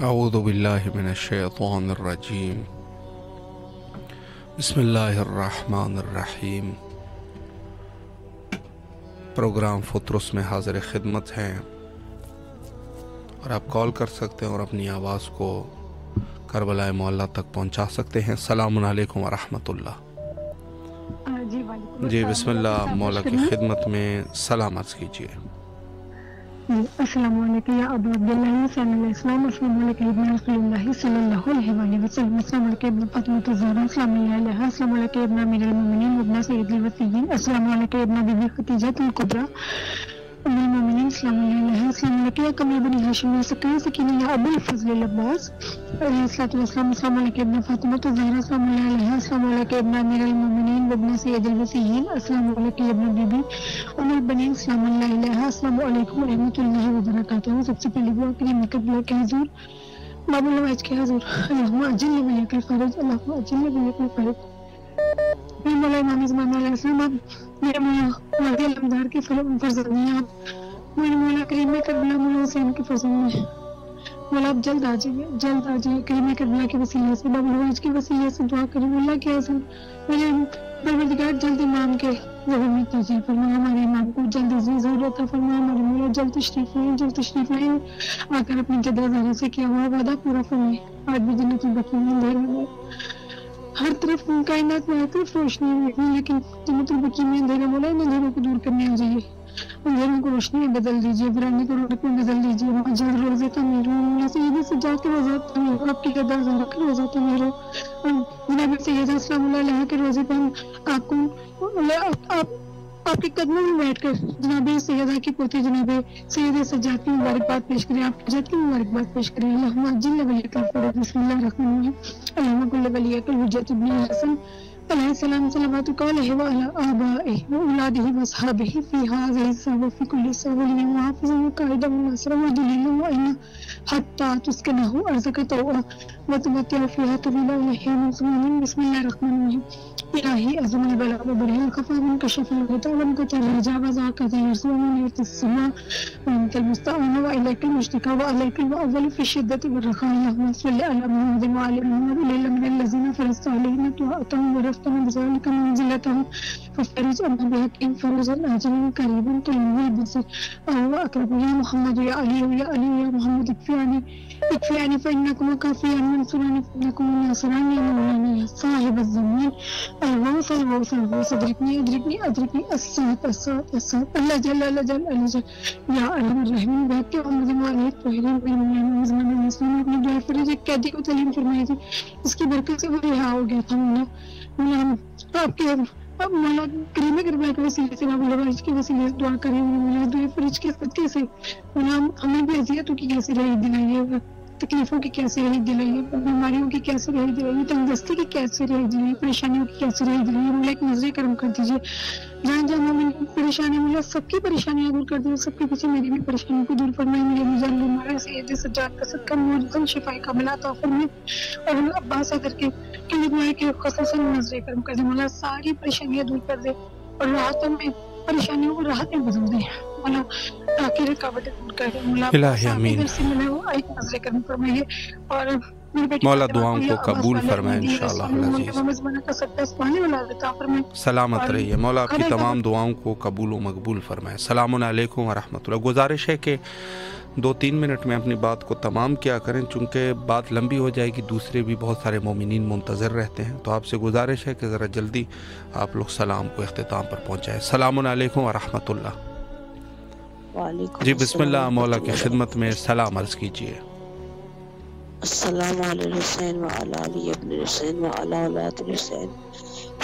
اعوذ باللہ من الشیطان الرجیم بسم اللہ الرحمن الرحیم۔ پروگرام فطرس میں حاضر خدمت ہیں اور آپ کال کر سکتے ہیں اور اپنی آواز کو کربلا معلیٰ تک پہنچا سکتے ہیں۔ السلام علیکم ورحمۃ اللہ۔ جی بسم اللہ، مولا کی خدمت میں سلام عرض کیجیے۔ السلام علیکم یا ابو عبداللہ صلی اللہ علیہ وسلم، السلام علیکم ابن رسول اللہ صلی اللہ علیہ وآلہ وسلم، السلام علیکم ابن فاطمہ الزہرا السلام علیہ، السلام علیکم ابن امیر المومنین ابن سید الوصیین، السلام علیکم ابن بی بی خدیجہ الکبریٰ ام المومنین، السلام علیہ، السلام علیکم یا کمیل بنی ہاشم یا سکین سکینہ یا ابو الفضل العباس علیہ الصلوۃ والسلام، السلام علیکم ابن فاطمہ الزہرا السلام علیہ، السلام علیکم ابن امیر المومنین ابن سید الوصیین، السلام علیکم ابن بی بی ام البنین، السلام علیہ، السلام علیکم ورحمۃ اللہ وبرکاتہ۔ سب سے پہلی دعا کریم قبلہ کے حضور، باب النواز کے حضور، اللہم اجل بلیک الفرج، اللہم اجل بلیک الفرج۔ میرے مولا امام زمان علیہ السلام، آپ میرے مولا مرضی علمدار کے فرزند ہیں، آپ میرے مولا کریم کربلا مولا حسین کے فرزند ہیں، مولا آپ جلد آ جائیے، جلد آ جائیے کریم کربلا کے وسیلے سے، باب النواز کے وسیلے سے دعا کریں اللہ کے حسن میرے پروردگار جلد امام کے ظہور میں تجلیل فرما، ہمارے امام کو جلد ضرور عطا فرما، ہمارے مولا جلد تشریف لائیں، جلد تشریف لائیں، آ کر اپنی جدہ زہرا سے کیا ہوا وعدہ پورا فرمائیں۔ آج بھی جنت البقیع میں اندھیرا ہے، ہر طرف کائنات میں ہر طرف روشنی ہے، لیکن جنت البقیع میں اندھیرا مولا ان اندھیروں کو دور کرنے آ جائیے، اندھیروں کو روشنی میں بدل دیجیے، ویرانے کو رونق میں بدل دیجیے، وہاں جلد روزے تعمیر ہو، سیدی سجاد کے روزات تعمیر ہو، آپ کی جدہ زہرا کے روزات تعمیر ہو، جناب سیدہ السلام علیہ کے روزے پہ ہم آپ کو آپ کے قدموں میں بیٹھ کر جناب سیدہ کی پوتی جناب سید سجاد کی مبارکباد پیش کریں، آپ کی جد کی مبارکباد پیش کریں۔ اللہم جل ولیک الفرج، بسم اللہ الرحمن الرحیم، اللہم کل ولیک الحجۃ ابن الحسن علیہ السلام صلواتک علیہ وعلی آبائہ واولادہ واصحابہ فی ھذہ الساعۃ وفی کل ساعۃ وحافظا وقائدا وناصرا ودلیلا وعینا حتی تسکنہ ارضک طوعا وتمتع فیہا طویلا الیہ ثم بسم اللہ الرحمن الرحیم۔ الہی عظم البلاء وبرئ الخفا وانکشف الغطاء وانقطع الحجاب وذاك يرسل من يرث السماء وانت المستعان واليك المشتكى وعليك المؤول في الشدة والرخاء، اللهم صل على محمد وعلى محمد وليل من الذين فرضت عليهم طاعتهم ورفتهم بذلك منزلتهم ففرج عنا بحقهم فرجا عاجلا قريبا طلوع البصر وهو اقرب يا محمد يا علي يا علي يا محمد اكفيني فانكم كافيان منصوران فانكم الناصران يا مولانا يا صاحب الزمان الوصل صدركني ادركني السات اللہ جل اللہ جل اللہ جل یا ارحم الراحمین۔ بیٹھ کے محمد علیہ طاہرین بن مولانا زمان الاسلام اپنی دعا فرض ایک قیدی کو تعلیم فرمائی تھی، اس کی برکت سے وہ رہا ہو گیا تھا۔ مولا آپ کے اب مولا کریم کربلا کے وسیلے سے باب النواز کے وسیلے سے دعا کریں، مولا دعا فرج کے صدقے سے مولا ہمیں بھی اذیتوں کی کیسے رہی دلائیے، تکلیفوں کی کیسے رہی دلائیے، بیماریوں کی کیسے رہی دلائیے، تنگ دستی کی کیسے رہی دلائیے، پریشانیوں کی کیسے رہی دلائیے، مولا ایک نظر کرم کر دیجیے، جہاں جہاں مومن پریشانی مولا سب کی پریشانیاں دور کر دیجیے، سب کے پیچھے میری بھی پریشانیوں کو دور فرمائے، میرے مجل ہمارا سید سجاد کا صدقہ موجودن شفائی کا ملا عطا فرمائے، اور عباس صدر کے دعائیں کے خصوصاً نظر کرم کر دے، مولا ساری پریشانیاں دور کر دے اور راحتوں میں پریشانیوں کو راحت میں بدل دے، مولا تاکہ رکاوٹیں دور کر دے، مولا الہی آمین۔ سے ملا وہ ایک نظر کرم فرمائیے اور مولا دعاؤں کو قبول فرمائے انشاءاللہ العزیز. سلامت رہیے. مولا آپ کی تمام دعاؤں کو قبول و مقبول فرمائے. السلام علیکم ورحمۃ اللہ. گزارش ہے کہ 2-3 منٹ میں اپنی بات کو تمام کیا کریں، چونکہ بات لمبی ہو جائے گی، دوسرے بھی بہت سارے مومنین منتظر رہتے ہیں. تو آپ سے گزارش ہے کہ ذرا جلدی آپ لوگ سلام کو اختتام پر پہنچائیں. السلام علیکم ورحمۃ اللہ. جی بسم اللہ، مولا کی خدمت میں سلام عرض کیجیے. السلام علی الحسین وعلی علی ابن الحسین وعلی اولاد الحسین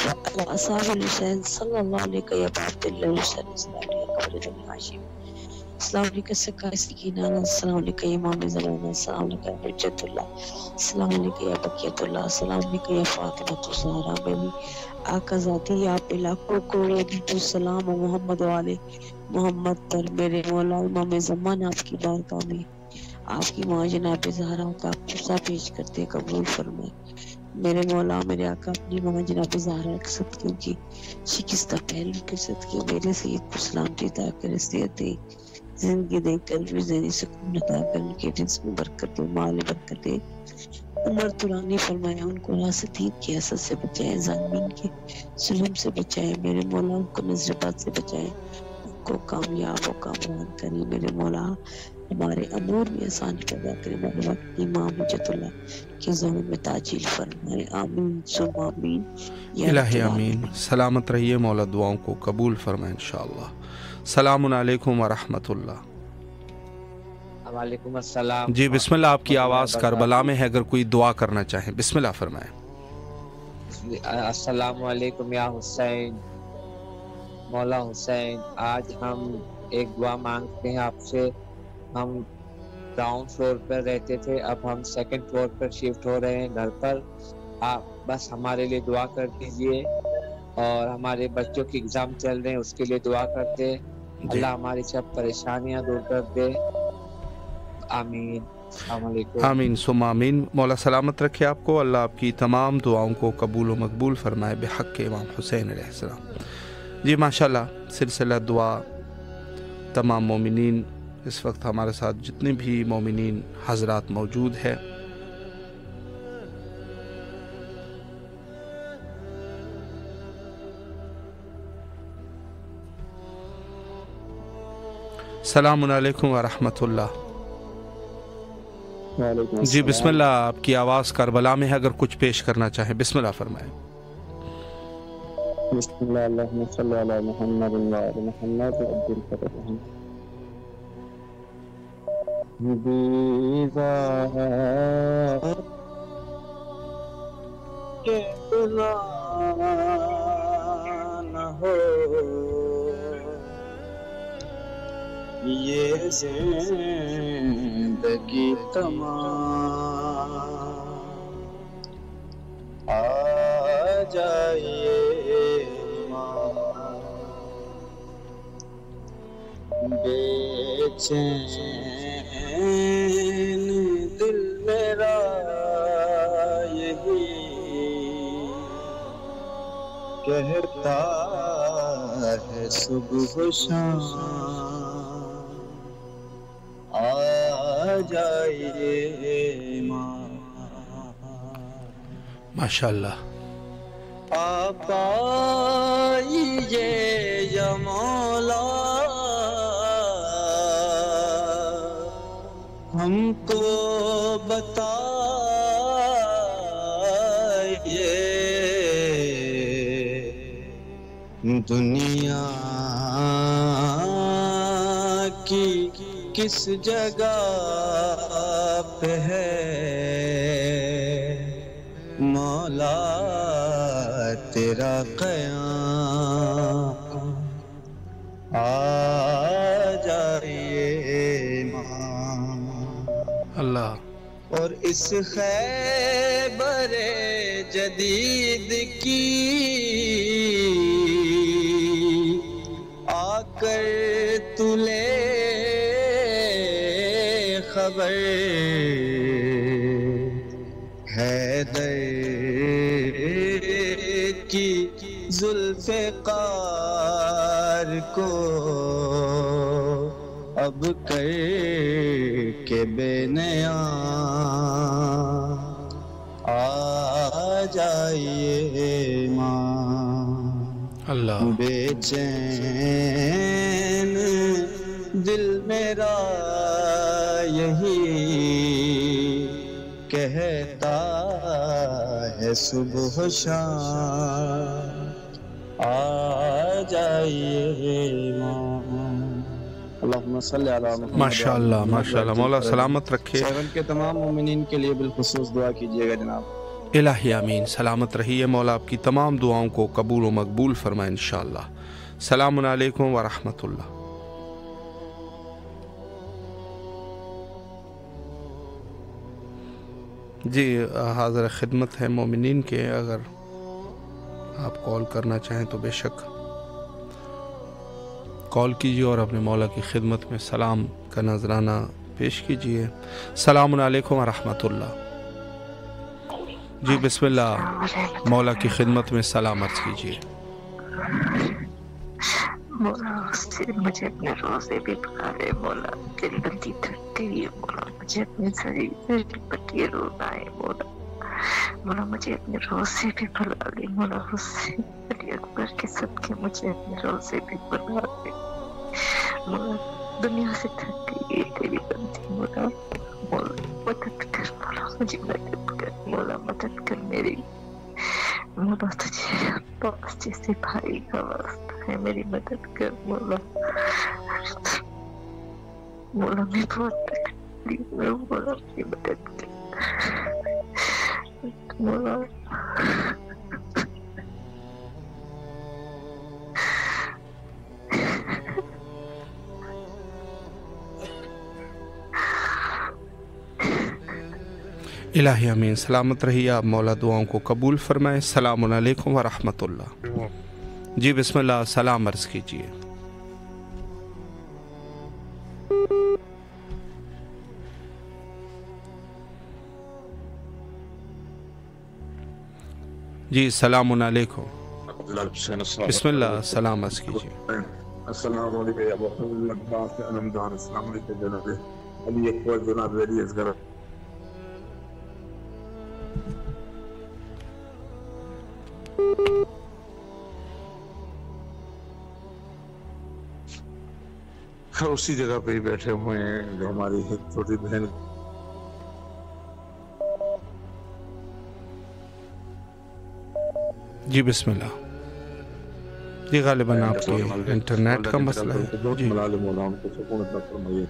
وعلی اصحاب الحسین صلی اللہ علیہ یا عبد اللہ حسین. السلام علیکم ہاشم. السلام علیکم سکائے سکینہ. السلام علیکم امام زمانہ. السلام علیکم حجت اللہ. السلام علیکم یا بقیت اللہ. السلام علیکم یا فاطمہ الزہرا بیبی. آقا ذاتی آپ پہ لاکھوں کروڑوں درود سلام و محمد والے محمد پر. میرے مولا امام زمانہ آپ کی بارگاہ میں آپ کی ماں جناب زہرا کا قصہ پیش کرتے قبول فرمائے. میرے مولا میرے آقا اپنی ماں جناب زہرا کے صدقے کی شکستہ پہلو کے صدقے میرے سید کو سلامتی عطا کر، صحت دے، زندگی دے، قلبی ذہنی سکون عطا کر، ان کے جسم میں برکت دے، مال برکت دے، عمر طولانی فرمائے، ان کو راستین کی حسد سے بچائے، ظالمین کے ظلم سے بچائے. میرے مولا ان کو نظر بد سے بچائے، ان کو کامیاب و کامران کرے. میرے مولا ہمارے امور میں آسانی پیدا کرے. میرے وقت امام حجت اللہ کے زمین میں تاجیل فرمائے. آمین ثم آمین. الہی آمین. سلامت رہیے. مولا دعاؤں کو قبول فرمائے انشاءاللہ. السلام علیکم ورحمۃ اللہ. وعلیکم السلام. جی بسم اللہ، آپ کی آواز کربلا میں ہے، اگر کوئی دعا کرنا چاہیں بسم اللہ فرمائیں. السلام علیکم یا حسین. مولا حسین، آج ہم ایک دعا مانگتے ہیں آپ سے. ہم گراؤنڈ فلور پر رہتے تھے، اب ہم سیکنڈ فلور پر شفٹ ہو رہے ہیں گھر پر. آپ بس ہمارے لیے دعا کر دیجئے، اور ہمارے بچوں کی ایگزام چل رہے ہیں اس کے لیے دعا کرتے. اللہ ہماری سب پریشانیاں دور کر دے. آمین. السلام علیکم. آمین ثم آمین. مولا سلامت رکھے آپ کو. اللہ آپ کی تمام دعاؤں کو قبول و مقبول فرمائے بحق امام حسین علیہ السلام. جی ماشاءاللہ، سلسلہ دعا تمام مومنین اس وقت ہمارے ساتھ جتنے بھی مومنین حضرات موجود ہے، السلام علیکم ورحمۃ اللہ. جی بسم اللہ، آپ کی آواز کربلا میں ہے، اگر کچھ پیش کرنا چاہیں بسم اللہ فرمائیں. بسم اللہ اللہم صلی علی محمد وعلی محمد عبد الفتح. دیوار کے بلا نہ ہو یہ زندگی تمام، آ جائیے ماں بے چین دل میرا یہی کہتا ہے صبح و شام، آ جائیے ماں. ماشاءاللہ. آپ آئیے یا مولا ہم کو بتائیے دنیا کی کس جگہ پہ ہے مولا تیرا قیام، آ جائیے ماں. اللہ. اور اس خیبر جدید کی آ کر تو لے خبر، حیدر کی ذوالفقار کو اب کر کے بے نیام، جائیے ماں اللہ بے چین دل میرا یہی کہتا ہے صبح شام آ جائیے ماں۔ اللہم صلی علی محمد ماشاءاللہ ماشاءاللہ، مولا سلامت رکھے۔ سیون کے تمام مومنین کے لیے بالخصوص دعا کیجیے گا جناب۔ الہی آمین، سلامت رہیے، مولا آپ کی تمام دعاؤں کو قبول و مقبول فرمائے انشاءاللہ۔ السلام علیکم ورحمۃ اللہ۔ جی حاضر خدمت ہے مومنین کے، اگر آپ کال کرنا چاہیں تو بے شک کال کیجیے اور اپنے مولا کی خدمت میں سلام کا نذرانہ پیش کیجیے۔ السلام علیکم ورحمۃ اللہ۔ جی بسم اللہ، مولا کی خدمت میں سلام عرض کیجیے۔ مولا مجھے اپنے روزے بھی بنا لے مولا، تیری بندی تھکتی ہے مولا، مجھے اپنے شریر پر یہ روزہ ہے مولا، مولا مجھے اپنے روزے بھی بنا لے مولا، حسین علی اکبر کے صدقے مجھے اپنے روزے بھی بنا لے مولا، دنیا سے تھک گئی ہے تیری بندی مولا، مولا مدد کر مولا، مجھے مدد کر مولا، مدد کر میری مولا، تجھے پاس جیسے بھائی کا واسطہ ہے، میری مدد کر مولا، مولا میں بہت تکلیف میں ہوں مولا، میری مدد کر مولا۔ الہی امین، سلامت رہیے آپ، مولا دعاؤں کو قبول فرمائے۔ السلام علیکم ورحمۃ اللہ۔ جی بسم اللہ، سلام عرض کیجیے۔ جی السلام علیکم، بسم اللہ، سلام عرض کیجیے۔ السلام علیکم یا محمد اللہ سے علمدار، السلام علیکم جناب علی اکبر، جناب علی اصغر۔ اسی جگہ پہ ہی بیٹھے ہوئے ہیں جو ہماری ایک چھوٹی بہن جی بسم اللہ۔ جی غالباً آپ کے انٹرنیٹ کا مسئلہ ہے۔ جی مولا ان کو سکون عطا فرمائیے۔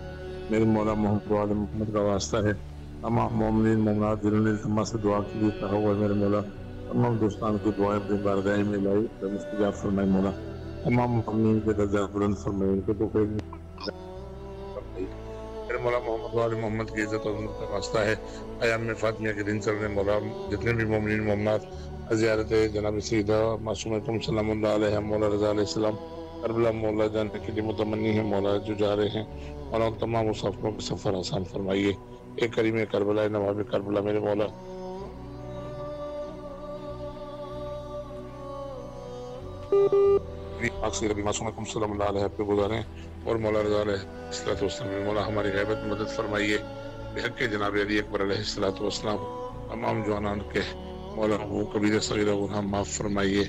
میرے مولا محمد وال محمد کا واسطہ ہے، تمام مومنین مومنات جنہوں نے ہم سے دعا کے لیے کہا ہوا ہے، میرے مولا تمام دوستان کی دعائیں اپنی بارگاہ میں لائی، مستجاب فرمائے مولا، تمام مومنین کے درجات بلند فرمائے، ان کو تو میرے مولا محمد وال محمد کی عزت اور عظمت کا واسطہ ہے۔ ایام فاطمیہ کے دن چل رہے مولا، جتنے بھی مومنین مومنات زیارت جناب سیدہ معصومۃ سلام اللہ علیہ مولا رضا علیہ السلام کربلا مولا جانے کے لیے متمنی ہے مولا، جو جا رہے ہیں مولا ان تمام مسافروں کے سفر آسان فرمائیے۔ ایک کریم کربلا نواب کربلا میرے مولا معصومۃ سلام اللہ علیہ پہ گزاریں، اور مولا رضا علیہ السلام مولا ہماری غیبت میں مدد فرمائیے بحق جناب علی اکبر علیہ السلام۔ تمام جوانان کے مولا وہ کبیرہ صغیرہ گناہ معاف فرمائیے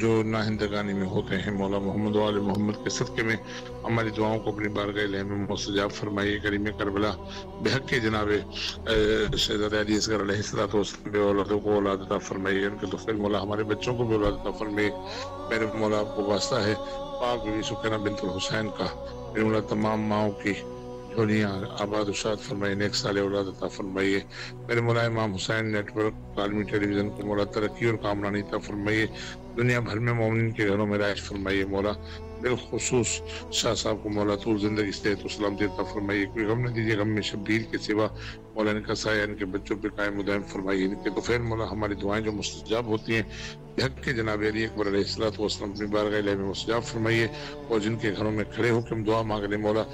جو ناہندگانی میں ہوتے ہیں مولا، محمد وآل محمد کے صدقے میں ہماری دعاؤں کو اپنی بارگاہ الہی میں مستجاب فرمائیے۔ کریم کربلا بحق جناب شہزادہ علی اصغر علیہ السلام بے اولادوں کو اولاد عطا فرمائیے، ان کے دفعہ مولا ہمارے بچوں کو بھی اولاد عطا فرمائیے۔ میرے مولا آپ کو واسطہ ہے پاک بیوی سکینہ بنت الحسین کا، میرے مولا تمام ماؤں کی جھولیاں آباد و شاد فرمائیے، نیک صالح اولاد عطا فرمائیے۔ میرے مولا امام حسین نیٹ ورک عالمی ٹیلی ویژن کو مولا ترقی اور کامرانی عطا فرمائیے، دنیا بھر میں مومنین کے گھروں میں رہائش فرمائیے مولا، بالخصوص شاہ صاحب کو مولا طول زندگی صحت و سلامتی عطا فرمائیے، کوئی غم نہ دیجیے، غم میں شبیر کے سوا مولا ان کا سایہ ان کے بچوں پہ قائم و دائم فرمائیے، ان کے طفیل مولا ہماری دعائیں جو مستجاب ہوتی ہیں بحق کے جناب علی اکبر علیہ السلام اپنی بارگاہ الہی میں مستجاب فرمائیے، اور جن کے گھروں میں کھڑے ہو کے ہم دعا مانگ رہے مولا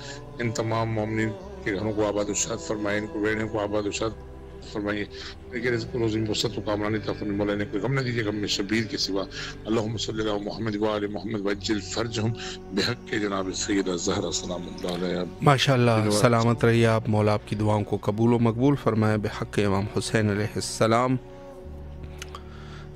ان تمام مومنین کے گھروں کو آباد و شاد فرمائے، ان کو بیڑنے کو آباد و شاد فرمائیے، ان کے رزق روزی میں وسعت و کامرانی عطا فرمائے مولا، انہیں کوئی غم نہ دیجیے، غم میں شبیر کے سوا۔ اللہم صلی اللہ محمد وآل محمد وعجل فرجہم بحق کے جناب سیدہ زہرا سلام اللہ علیہ۔ ماشاءاللہ، سلامت رہیے آپ، مولا آپ کی دعاؤں کو قبول و مقبول فرمائے بحق امام حسین علیہ السلام۔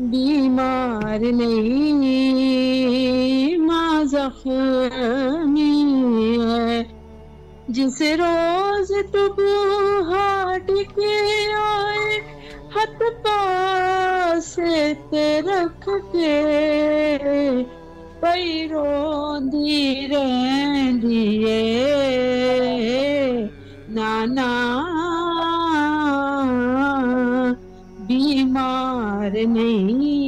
بیمار نہیں ماں زخمی ہے، جس روز تو ہاٹ کے آئے ہاتھ پاس تے رکھ کے پئی روندی رہندی ہے، نانا بیمار نہیں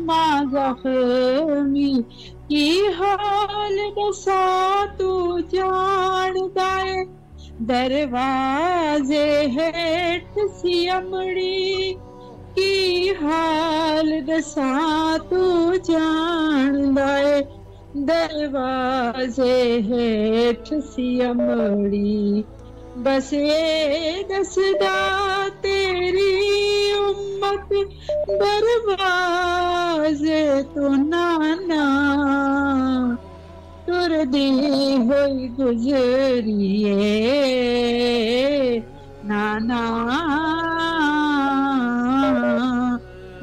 ماں زخمی کی حال دسا تو جاندا ہے، دروازے ہیٹھ سی امڑی کی حال دسا تو جاندا ہے، دروازے ہیٹھ سی امڑی بس یہ دسدا تیری امت دروازے تو نانا تر دی ہوئی گزریے، نانا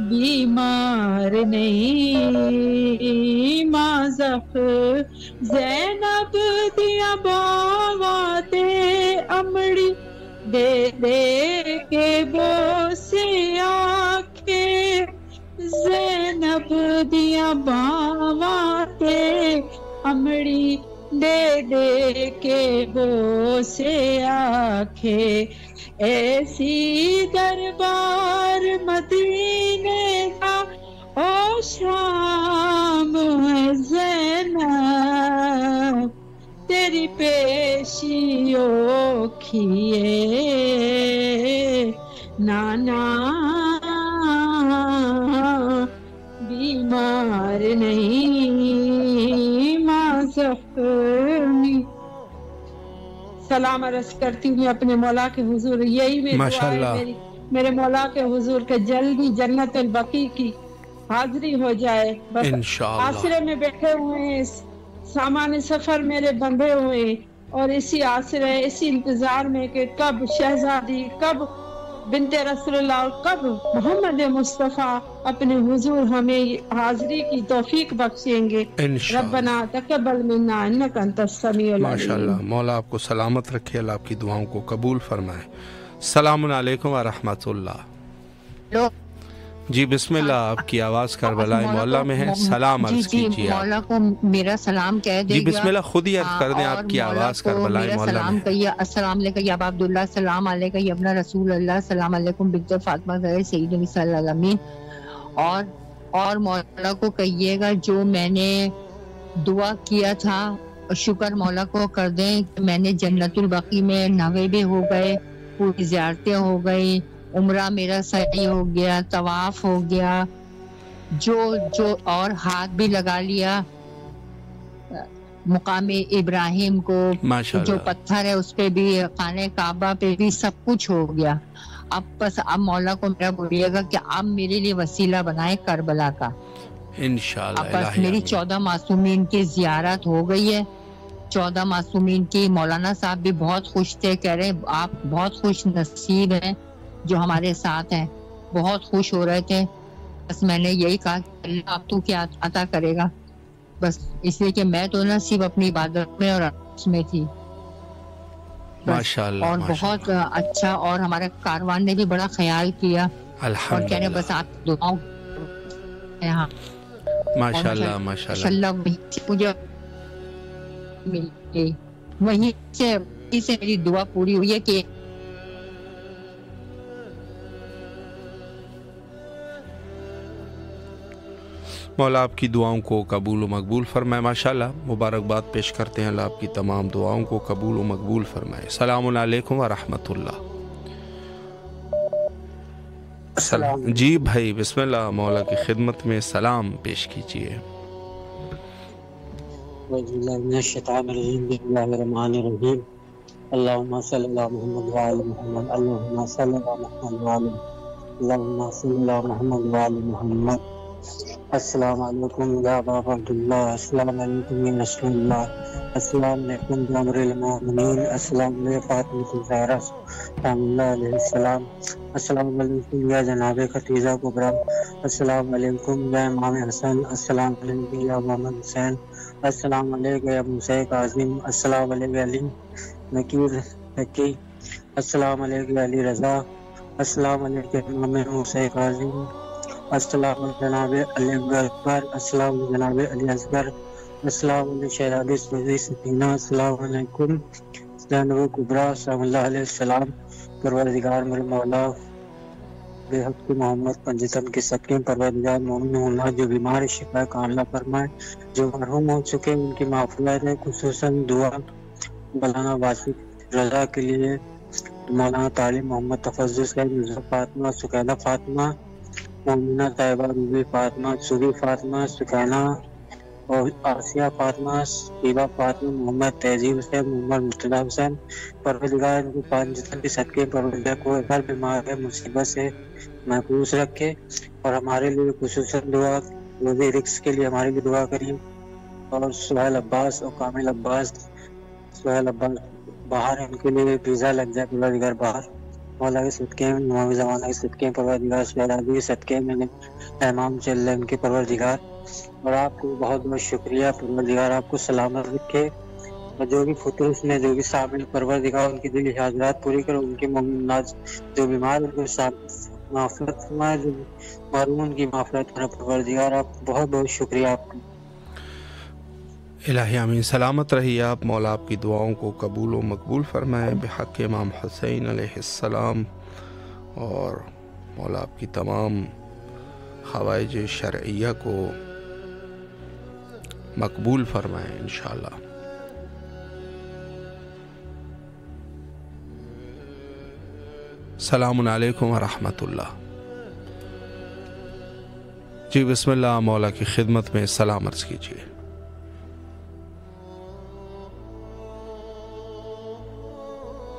بیمار نہیں ماں زینب دیا باواں تے امڑی دے دے کے بوسے آکھے، زینب دیا باواں تے امڑی دے دے کے بوسے آکھے، ایسی دربار مدینے کا او شام ہے زینب، تیری پیشی اوکھیے، نانا بیمار نہیں ماں زخمی۔ سلام عرض کرتی ہوں اپنے مولا کے حضور، یہی میری دعا ہے میری، میرے مولا کے حضور کے جلدی جنت البقیع کی حاضری ہو جائے، بس آسرے میں بیٹھے ہوئے ہیں، سامان سفر میرے بندھے ہوئے ہیں، اور اسی آسرے اسی انتظار میں کہ کب شہزادی، کب بنت رسول اللہ، کب محمد مصطفیٰ اپنے حضور ہمیں حاضری کی توفیق بخشیں گے۔ ربنا تقبل منا انک انت السمیع العلیم۔ ماشاءاللہ، مولا آپ کو سلامت رکھے، اللہ آپ کی دعاؤں کو قبول فرمائے۔ السلام علیکم ورحمۃ اللہ۔ جی بسم اللہ، آپ کی آواز کربلا معلیٰ میں ہے، سلام عرض کیجیے۔ مولا کو میرا سلام کہہ دے جی بسم اللہ، خود ہی عرض کر دیں، آپ کی آواز کربلا معلیٰ میں ہے۔ السلام علیکم یا ابا عبداللہ، السلام علیکم یا ابن رسول اللہ، السلام علیکم بنت فاطمہ زہرا سید نبی صلی اللہ علیہ وسلم، اور مولا کو کہیے گا جو میں نے دعا کیا تھا شکر مولا کو کر دیں کہ میں نے جنت البقیع میں نوے بھی ہو گئے، پوری زیارتیں ہو گئی، عمرہ میرا صحیح ہو گیا، طواف ہو گیا، جو اور ہاتھ بھی لگا لیا مقام ابراہیم کو، جو پتھر ہے اس پہ بھی، خانہ کعبہ پہ بھی، سب کچھ ہو گیا۔ اب بس اب مولا کو میرا بولیے گا کہ آپ میرے لیے وسیلہ بنائے کربلا کا انشاءاللہ۔ اب بس میری 14 معصومین کی زیارت ہو گئی ہے، 14 معصومین کی۔ مولانا صاحب بھی بہت خوش تھے، کہہ رہے آپ بہت خوش نصیب ہیں جو ہمارے ساتھ ہیں، بہت خوش ہو رہے تھے۔ بس میں نے یہی کہا کہ اللہ آپ تو کیا عطا کرے گا، بس اس لیے کہ میں تو نہ صرف اپنی عبادت میں اور اس میں تھی، اور بہت اچھا، اور ہمارے کاروان نے بھی بڑا خیال کیا، اور کہہ رہے بس آپ دعاؤں ماشاءاللہ ماشاءاللہ مجھے وہیں سے میری دعا پوری ہوئی ہے کہ مولا آپ کی دعاؤں کو قبول و مقبول فرمائے۔ ماشاءاللہ، مبارکباد پیش کرتے ہیں، اللہ آپ کی تمام دعاؤں کو قبول و مقبول فرمائے۔ السلام علیکم ورحمۃ اللہ۔ جی بھائی بسم اللہ، مولا کی خدمت میں سلام پیش کیجیے۔ اللہم صلی اللہ محمد وعلی محمد، اللہم صلی اللہ محمد وعلی، اللہم صلی اللہ محمد وعلی محمد۔ السلام علیکم یا باب عبداللہ، السلام علیکم یا رسول اللہ، السلام علیکم عمر المومنین، السلام علیکم فاطمہ الزہرا سلام اللہ علیہ السلام، السلام علیکم یا جناب خدیجہ کبریٰ، السلام علیکم یا امام حسن، السلام علیکم یا محمد حسین، السلام علیکم یا موسیٰ کاظم، السلام علیکم علی نکیر حقی، السلام علیکم علی رضا، السلام علیکم امام موسیٰ کاظم، السلام علیکم جناب علی اکبر، السلام علیکم جناب علی اصغر، السلام علیکم شہزادی سعودی سکینہ، السلام علیکم زینب کبریٰ صلی اللہ علیہ وسلم۔ پروردگار میرے مولا بے حق محمد پنجتن کے صدقے پروردگار مومن اللہ جو بیمار شفا کاملہ فرمائے، جو مرحوم ہو چکے ان کی معافرت ہے، خصوصاً دعا مولانا واسف رضا کے لیے، مولانا طالب محمد تفضل صاحب، مرزا فاطمہ، سکینہ فاطمہ، مومنہ طیبہ روبی فاطمہ، سوری فاطمہ، سکینہ اور آسیہ فاطمہ، شیبہ فاطمہ، محمد تہذیب حسین، محمد مرتضیٰ حسین۔ پروردگار ان کو پنجتن کے صدقے پروردگار کو ہر بیمار ہے مصیبت سے محفوظ رکھے، اور ہمارے لیے خصوصاً دعا روزی رزق کے لیے ہمارے لیے دعا کریں، اور سہیل عباس اور کامل عباس، سہیل عباس باہر ان کے لیے ویزا لگ جائے پروردگار باہر، مولا کے صدقے میں، امام زمانہ کے صدقے پروردگار، شہزادی کے صدقے میں امام چل رہے ان کے پروردگار۔ اور آپ کو بہت بہت شکریہ، پروردگار آپ کو سلامت رکھے، اور جو بھی فطور میں جو بھی شامل پروردگار ان کی دلی حاضرات پوری کرو، ان کے مومنات جو بیمار ان کو معافرت فرمائے، جو محروم ان کی معافرت کرے پروردگار۔ آپ بہت بہت شکریہ آپ کا۔ الہی آمین۔ سلامت رہیے آپ، مولا آپ کی دعاؤں کو قبول و مقبول فرمائے بحق امام حسین علیہ السلام، اور مولا آپ کی تمام حوائج شرعیہ کو مقبول فرمائے انشاءاللہ۔ السلام علیکم ورحمۃ اللہ۔ جی بسم اللہ، مولا کی خدمت میں سلام عرض کیجیے۔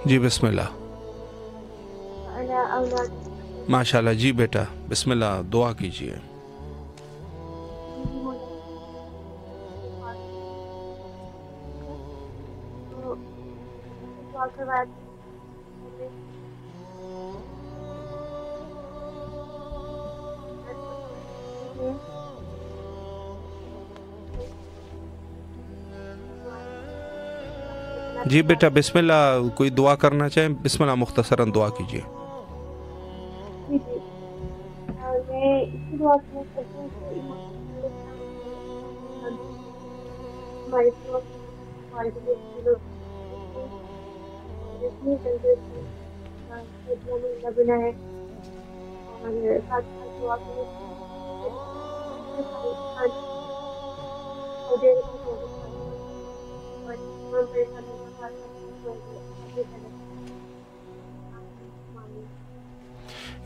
جی بسم اللہ۔ ماشاء اللہ، جی بیٹا بسم اللہ، دعا کیجیے۔ جی بیٹا بسم اللہ، کوئی دعا کرنا چاہیں بسم اللہ مختصراً دعا کیجیے۔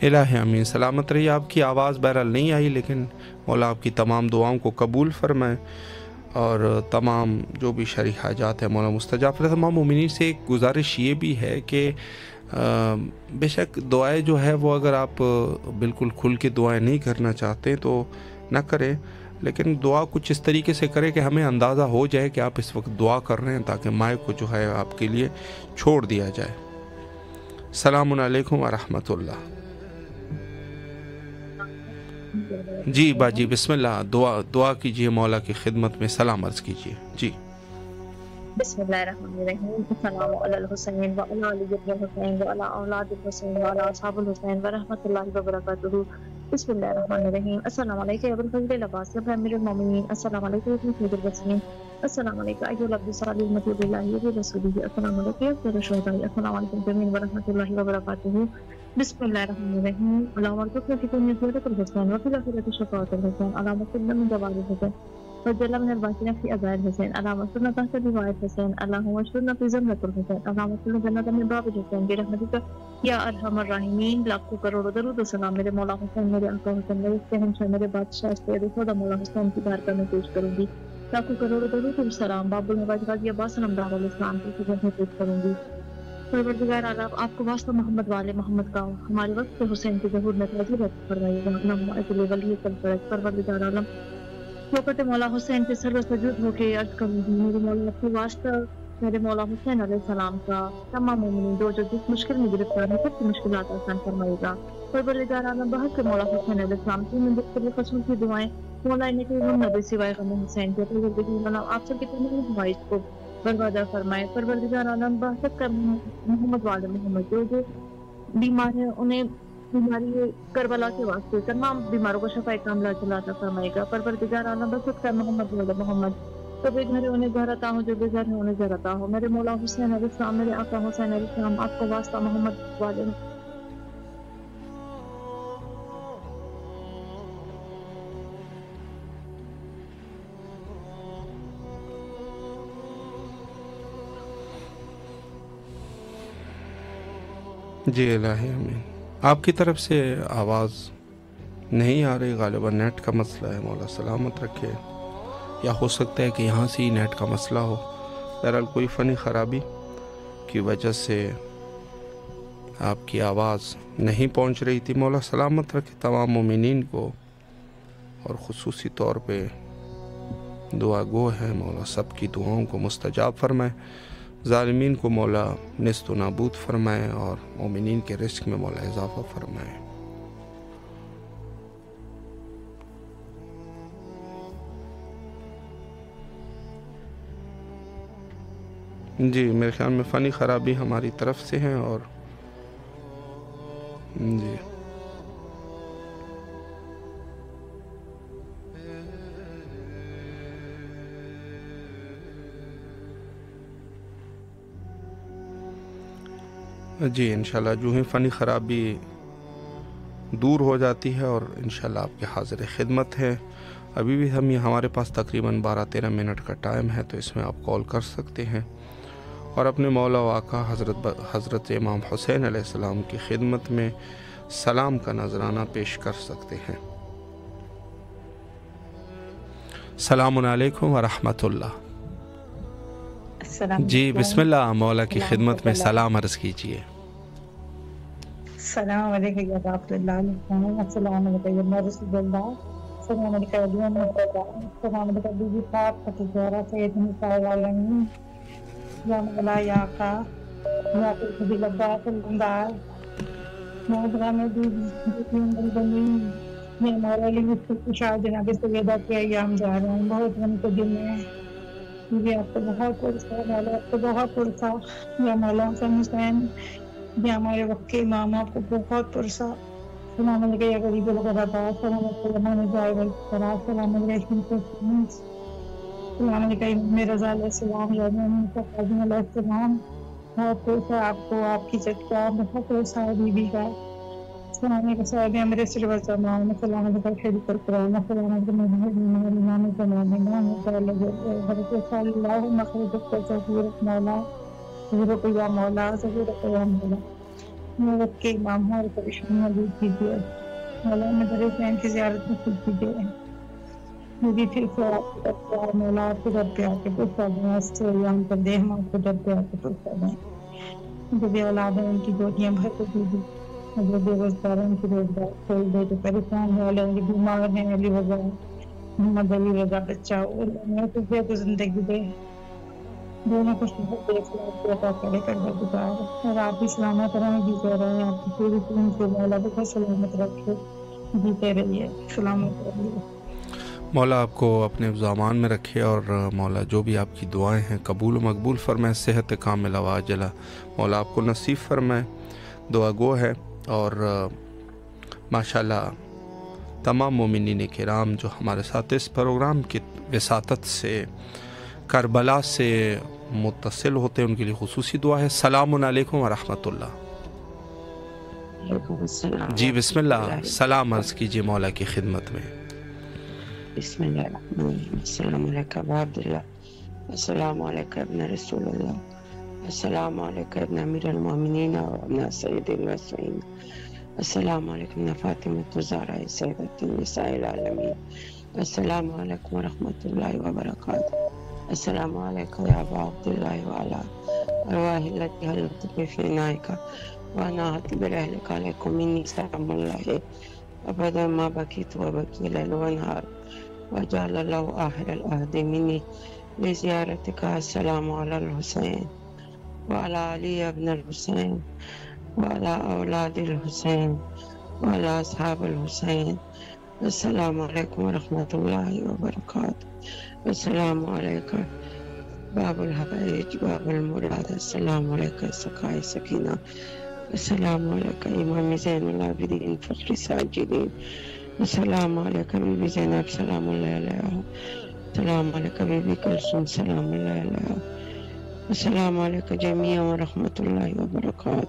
الہی آمین۔ سلامت رہیے، آپ کی آواز بہرحال نہیں آئی، لیکن مولا آپ کی تمام دعاؤں کو قبول فرمائے، اور تمام جو بھی شرعی حاجات ہیں مولا مستجاب فرمائے۔ تمام مومنین سے ایک گزارش یہ بھی ہے کہ بے شک دعائیں جو ہے وہ اگر آپ بالکل کھل کے دعائیں نہیں کرنا چاہتے تو نہ کریں، لیکن دعا کچھ اس طریقے سے کرے کہ ہمیں اندازہ ہو جائے کہ آپ اس وقت دعا کر رہے ہیں، تاکہ مائک کو جو ہے آپ کے لیے چھوڑ دیا جائے۔ السلام علیکم ورحمۃ اللہ۔ جی باجی بسم اللہ، دعا کیجیے، مولا کی خدمت میں سلام عرض کیجیے۔ جی بسم اللہ الرحمن الرحیم۔ السلام علی الحسین و علی علی الحسین و علی اولاد الحسین و علی اصحاب الحسین و رحمۃ اللہ وبرکاتہ۔ بسم اللہ الرحمن الرحیم۔ السلام علیکم ابو الفضل العباس امیر المومنین، السلام علیکم سید الوسیین، السلام علیکم ایھا العبد الصالح المطلوب اللہ و رسولہ، السلام علیکم افضل الشہداء، السلام علیکم جميعا ورحمۃ اللہ وبرکاتہ۔ بسم اللہ الرحمن الرحیم۔ اللهم ارزقنا في الدنيا زيادة الحسين وفي الآخرة شفاعة الحسين، اللهم اغفر من جوار الحسين وجل من الباطن في أبعاد الحسين، اللهم استرنا تحت لواء الحسين، اللهم اشرنا في زمرة الحسين، اللهم ادخلنا جنة من باب الحسين برحمتك یا ارحم الراحمین۔ لاکھوں کروڑوں درود و سلام میرے مولا حسین، میرے آقا حسین، میرے شہنشاہ، میرے بادشاہ سید خدا مولا حسین کی بارگاہ میں پیش کروں گی۔ لاکھوں کروڑوں درود و سلام باب الحوائج غازی عباس نمدار علیہ السلام کی خدمت میں پیش کروں گی۔ پروردگار اعلیٰ آپ کو واسطہ محمد والے محمد کا ہمارے وقت سے حسین کے ظہور میں تعزیر فرمائیے گا۔ اللہم اجل ولی الفرج۔ پروردگار عالم وقت مولا حسین کے سر و سجود ہو کے عرض کروں گی، میرے مولا آپ کو واسطہ میرے مولا حسین علیہ السلام کا، تمام مومنین جو جس مشکل میں گرفتار ہیں سب کی مشکلات آسان فرمائے گا۔ پروردگار عالم بہت کے مولا حسین علیہ السلام کی مندرجہ قسم کی دعائیں مولا نے کہ محمد سوائے غم حسین کے پروردگار عالم آپ سب کی تمام خواہش کو برآمدہ فرمائے۔ پروردگار عالم بہت کا محمد والد محمد جو بیمار ہیں انہیں بیماری کربلا کے واسطے تمام بیماروں کو شفا کاملہ عطا فرمائے گا۔ پروردگار عالم بہت کا محمد والد محمد تو بے گھر انہیں گھر عطا ہو، جو بے گھر ہے انہیں گھر عطا ہو۔ میرے مولا حسین علیہ السلام، میرے آقا حسین علیہ السلام، آپ کو واسطہ محمد والد جی الہی امین۔ آپ کی طرف سے آواز نہیں آ رہی، غالباً نیٹ کا مسئلہ ہے، مولا سلامت رکھے، یا ہو سکتا ہے کہ یہاں سے ہی نیٹ کا مسئلہ ہو۔ بہرحال کوئی فنی خرابی کی وجہ سے آپ کی آواز نہیں پہنچ رہی تھی۔ مولا سلامت رکھے تمام مومنین کو، اور خصوصی طور پہ دعا گو ہے مولا سب کی دعاؤں کو مستجاب فرمائے، ظالمین کو مولا نیست و نابود فرمائے، اور مومنین کے رزق میں مولا اضافہ فرمائے۔ جی میرے خیال میں فنی خرابی ہماری طرف سے ہیں، اور جی جی انشاءاللہ جو ہی فنی خرابی دور ہو جاتی ہے، اور انشاءاللہ آپ کے حاضر خدمت ہے۔ ابھی بھی ہمارے پاس تقریباً 12-13 منٹ کا ٹائم ہے، تو اس میں آپ کال کر سکتے ہیں اور اپنے مولا و آقا حضرت امام حسین علیہ السلام کی خدمت میں سلام کا نذرانہ پیش کر سکتے ہیں۔ السلام علیکم ورحمۃ اللہ۔ جی بسم اللہ، مولا کی خدمت میں سلام عرض کیجیے۔ السلام علیکم یا رب العالمین، السلام علیکم یا رسول اللہ، السلام علیکم السلام علیکم بی بی پاک فتح سیدنا نساء العالمین، یا مولا یا آقا یا قربی لباس الندار موضوع میں بنی میں مولا علی مستقشاہ جناب سیدہ کے ایام جا رہے ہیں، بہت غم کے دن میں مجھے آپ کو بہت پرسا، مولا آپ کو بہت پرسا، یا مولا حسین یا ہمارے وقت کے امام آپ کو بہت پرسا۔ سلام علیکم یا غریب الغرباء، سلام علیکم یا جائے والسلام، سلام علیکم سلام علیکم رضا علیہ السلام، یا قاسم علیہ السلام، بہت پرسا آپ کو، آپ کی جد کا بہت پرسا بی بی کا۔ السلام علیکم صاحب امر سلور زمان، السلام علیکم خیر قرآن، السلام علیکم امام زمان، امام حضرت صلی اللہ مخرج تصویر مولا حضرت یا مولا حضرت یا مولا میرے کے امام اور پریشانی دور کیجیے، مولا مدر حسین کی زیارت نصیب کیجیے، مجھے پھر سے آپ مولا آپ کے در پہ آ کے پوچھا دیں، اس سے ایام پر دے ہم آپ کے در پہ آ کے پوچھا دیں، جو بے اولاد ہیں ان کی گوٹیاں بھر کے دیجیے، جو بے روزگار ہیں ان کی روزگار کھول دے، جو پریشان ہیں والے ان کی بیمار ہیں علی وجہ محمد علی رضا بچہ تو کو زندگی دے، دونوں کو شہر دے، اخلاق عطا کرے کر گزار، اور آپ بھی سلامت رہیں، جیتے رہیں، آپ کی پوری ٹیم سے مولا بہت سلامت رکھے، جیتے رہیے، سلامت رہیے۔ مولا آپ کو اپنے زمان میں رکھے، اور مولا جو بھی آپ کی دعائیں ہیں قبول و مقبول فرمائے، صحت کاملہ و عاجلہ مولا آپ کو نصیب فرمائے، دعا گو ہے۔ اور ماشاءاللہ تمام مومنین کرام جو ہمارے ساتھ اس پروگرام کی وساطت سے کربلا سے متصل ہوتے ہیں، ان کے لیے خصوصی دعا ہے۔ السلام علیکم ورحمۃ اللہ۔ جی بسم اللہ، سلام عرض کیجیے مولا کی خدمت میں۔ بسم اللہ الرحمن الرحیم، السلام علیکم ابا عبداللہ، السلام علیکم ابن رسول اللہ، السلام علیکم ابن امیر المومنین و ابن سید الوسعین، السلام علیکم ابن فاطمۃ الزہرا سیدۃ النساء العالمین، السلام علیکم ورحمۃ اللہ وبرکاتہ، السلام علیکم یا ابا عبداللہ وعلی ارواح التی حلت بفنائک وناحت برحلک علیکم منی سلام اللہ ابدا ما بکیت و بکی لیل و نہار وجعل اللہ آخر العہد منی لزيارتك السلام على الحسين وعلى علي ابن الحسين وعلى أولاد الحسين وعلى أصحاب الحسين. السلام عليكم ورحمة الله وبركاته. السلام عليكم باب الحوائج باب المراد. السلام عليكم سقاء سكينة. السلام عليكم إمام زين العابدين فخر الساجدين. السلام عليكم بيبي زينب سلام الله عليها. السلام عليكم بيبي كلثوم سلام الله عليها. السلام عليكم جميعا ورحمة الله وبركاته.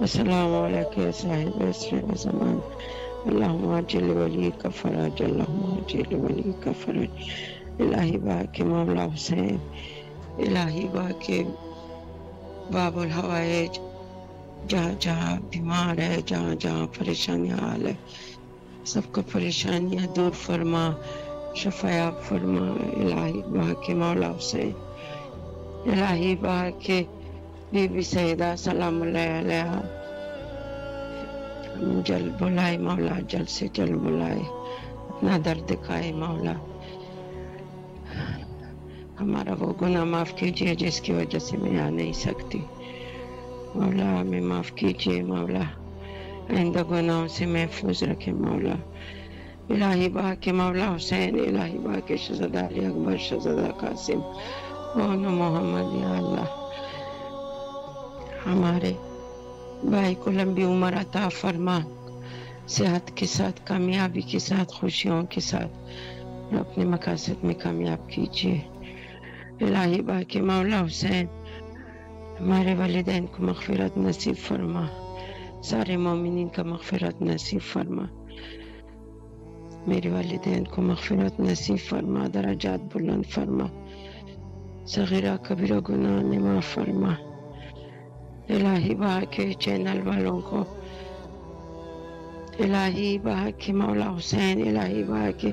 السلام عليكم يا صاحب العصر والزمان. اللهم عجل وليك فرج. اللهم عجل وليك فرج. الہی باقی مولا حسین، الہی باقی باب الحوائج، جہاں جہاں بیمار ہے، جہاں جہاں پریشانی حال ہے، سب کو پریشانیاں دور فرما، شفایاب فرما. الہی باقی مولا حسین، الہی باقی بی بی سیدہ سلام اللہ علیہ. جل بلائے مولا، جل سے جل بلائے، اپنا درد دکھائے مولا. ہمارا وہ گناہ معاف کیجئے جس کی وجہ سے میں آ نہیں سکتی. مولا ہمیں معاف کیجئے مولا، آئندہ گناہوں سے محفوظ رکھے مولا. الہی با کے مولا حسین، الہی با کے شہزادہ علی اکبر، شہزادہ قاسم، اون محمد یا اللہ. ہمارے بھائی کو لمبی عمر عطا فرما، صحت کے ساتھ، کامیابی کے ساتھ، خوشیوں کے ساتھ اپنے مقاصد میں کامیاب کیجئے. الہی باقی مولا حسین، ہمارے والدین کو مغفرت نصیب فرما، سارے مومنین کا مغفرت نصیب فرما. میرے والدین کو مغفرت نصیب فرما، درجات بلند فرما، صغیرہ کبیرہ گناہ معاف فرما. الہی باقی چینل والوں کو، الہی باقی مولا حسین، الہی باقی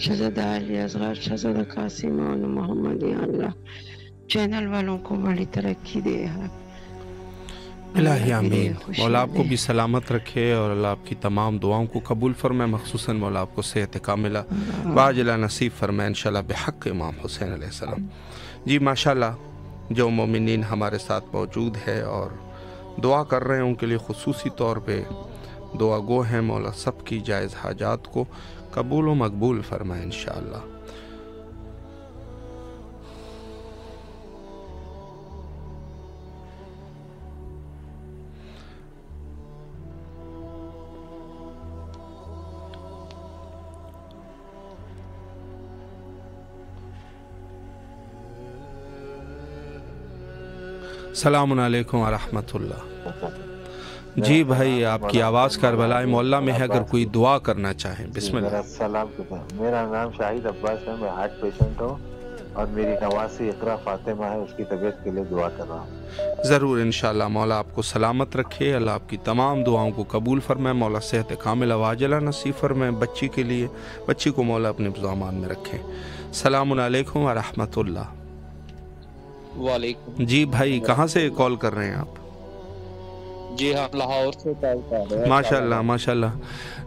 شہزادہ علی اصغر، شہزادہ قاسم اور محمد یا اللہ، چینل والوں کو بڑی ترقی دے. الہی آمین. مولا آپ کو بھی سلامت رکھے اور اللہ آپ کی تمام دعاؤں کو قبول فرمائے، مخصوصاً مولا آپ کو صحت کاملہ باجلہ نصیب فرمائے انشاءاللہ بحق امام حسین علیہ السلام. جی ماشاءاللہ، جو مومنین ہمارے ساتھ موجود ہے اور دعا کر رہے ہیں ان کے لیے خصوصی طور پہ دعا گو ہیں. مولا سب کی جائز حاجات کو قبول و مقبول فرمائے انشاءاللہ. السلام علیکم ورحمۃ اللہ. جی بھائی، آپ کی آواز کربلا معلیٰ میں ہے، اگر کوئی دعا کرنا چاہیں بسم اللہ. السلام علیکم، میرا نام شاہد عباس ہے، میں ہارٹ پیشنٹ ہوں اور میری نواسی اقرا فاطمہ ہے، اس کی طبیعت کے لیے دعا کر رہا ہوں. ضرور انشاءاللہ. مولا آپ کو سلامت رکھے، اللہ آپ کی تمام دعاؤں کو قبول فرمائے، مولا صحت کاملہ واجلہ نصیب فرمائے. بچی کے لیے، بچی کو مولا اپنے زمان میں رکھیں. السلام علیکم ورحمۃ اللہ. وعلیکم. جی بھائی، کہاں سے کال کر رہے ہیں آپ؟ جی ہاں، لاہور سے کال کر رہے ہیں. ماشاءاللہ ماشاءاللہ.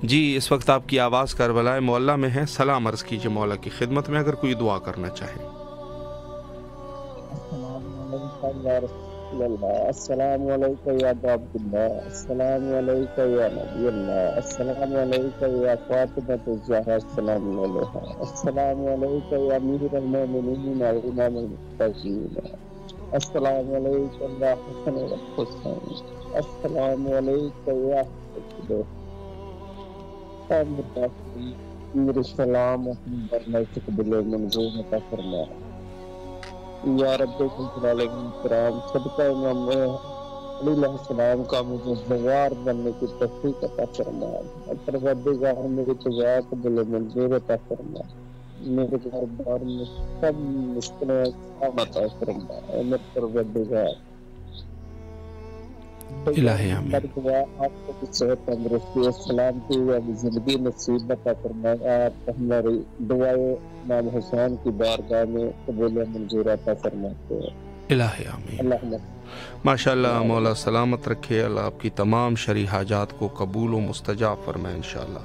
جی اس وقت آپ کی آواز کربلا معلیٰ میں ہے، سلام عرض کیجئے مولا کی خدمت میں اگر کوئی دعا کرنا چاہے. السلام علیکم یا ابا عبداللہ، السلام علیکم یا نبی اللہ، السلام علیکم یا فاطمہ الزہرا سلام علیہا، السلام علیکم یا امیر المومنین و امام المتقین، السلام علیکم یا حسن الحسین، السلام علیکم یا میرے سلام اپنی تقبل منظور عطا فرما. یا رب العالمین، صدقہ امام علی علیہ السلام کا مجھے زوار بننے کی توفیق عطا فرما. پروردگار میری دعا قبول منظور عطا فرما. میرے گھر بار میں سب مشکلیں عطا فرما. اے میرے پروردگار، الہی آمین. آپ کو صحت تندرستی سلامتی و زندگی نصیب عطا فرمائے. آپ ہماری دعائیں امام حسین کی بارگاہ میں قبول منظور عطا فرماتے ہیں. الہی آمین. ماشاءاللہ. مولا سلامت رکھے، اللہ آپ کی تمام شرعی حاجات کو قبول و مستجاب فرمائے انشاءاللہ.